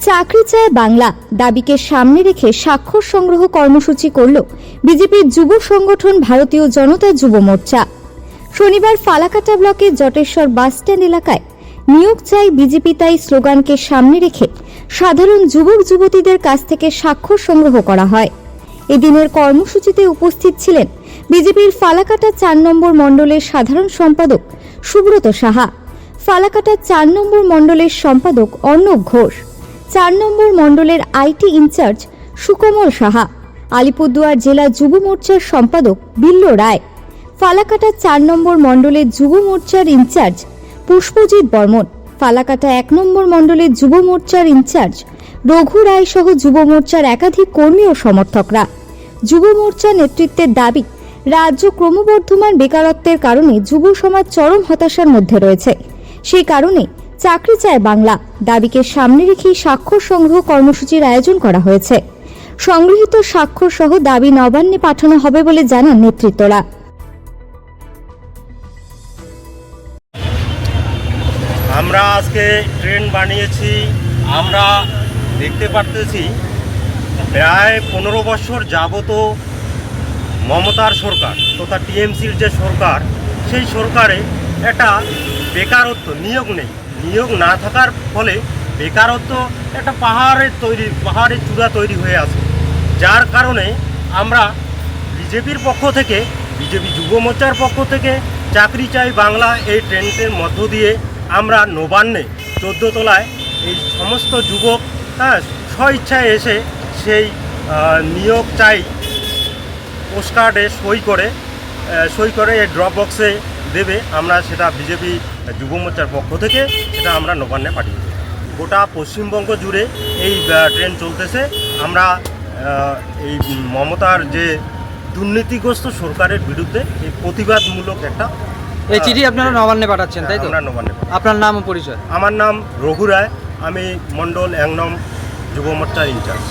চাকরি চায় বাংলা দাবিকে সামনে রেখে স্বাক্ষর সংগ্রহ কর্মসূচি করল বিজেপির যুব সংগঠন ভারতীয় জনতা যুব মোর্চা। শনিবার ফালাকাটা ব্লকের জটেশ্বর বাসস্ট্যান্ড এলাকায় নিয়োগ চাই বিজেপি তাই স্লোগানকে সামনে রেখে সাধারণ যুবক যুবতীদের কাছ থেকে স্বাক্ষর সংগ্রহ করা হয়। এদিনের কর্মসূচিতে উপস্থিত ছিলেন বিজেপির ফালাকাটা ৪ নম্বর মণ্ডলের সাধারণ সম্পাদক সুব্রত সাহা, ফালাকাটা ৪ নম্বর মণ্ডলের সম্পাদক অর্ণব ঘোষ, ৪ নম্বর মণ্ডলের আইটি ইনচার্জ সুকমল সাহা, আলিপুরদুয়ার জেলা যুব মোর্চার সম্পাদক বিল্ল রায়, ফালাকাটা ৪ নম্বর মণ্ডলের যুব মোর্চার ইনচার্জ পুষ্পজিৎ বর্মন, ফালাকাটা ১ নম্বর মণ্ডলের যুব মোর্চার ইনচার্জ রঘু রায় সহ যুব মোর্চার একাধিক কর্মী ও সমর্থকরা। যুব মোর্চার নেতৃত্বের দাবি, রাজ্য ক্রমবর্ধমান বেকারত্বের কারণে যুব সমাজ চরম হতাশার মধ্যে রয়েছে। সেই কারণে চাকরি চায় বাংলা দাবিকে সামনে রেখেই স্বাক্ষর সংগ্রহ কর্মসূচির আয়োজন করা হয়েছে। সংগৃহীত স্বাক্ষর সহ দাবি নবান্নে পাঠানো হবে বলে জানান নেতৃত্বরা। আমরা আজকে ট্রেন বানিয়েছি। আমরা দেখতে পারতেছি প্রায় 15 বছর যাবত মমতার সরকার তথা টিএমসির যে সরকার, সেই সরকারে একটা বেকারত্ব, নিয়োগ নেই। নিয়োগ না থাকার ফলে বেকারত্ব একটা পাহাড়ের চূড়া তৈরি হয়ে আছে। যার কারণে আমরা বিজেপির পক্ষ থেকে, বিজেপি যুব মোর্চার পক্ষ থেকে চাকরি চাই বাংলা এই ট্রেনের মধ্য দিয়ে আমরা নবান্নে 14 তলায় এই সমস্ত যুবক স্বইচ্ছায় এসে সেই নিয়োগ চাই পোস্টকার্ডে সই করে এই ড্রপ বক্সে দেবে। আমরা সেটা বিজেপি যুব মোর্চার পক্ষ থেকে সেটা আমরা নবান্নে পাঠিয়ে দেব। গোটা পশ্চিমবঙ্গ জুড়ে এই ট্রেন চলতেছে। আমরা এই মমতার যে দুর্নীতিগ্রস্ত সরকারের বিরুদ্ধে এই প্রতিবাদমূলক একটা এই চিঠি আপনারা নবান্নে পাঠাচ্ছেন, তাই তো? আমরা নবান্নে। আপনার নাম ও পরিচয়? আমার নাম রঘু রায়, আমি মণ্ডল ১ নং যুব মোর্চার ইনচার্জ।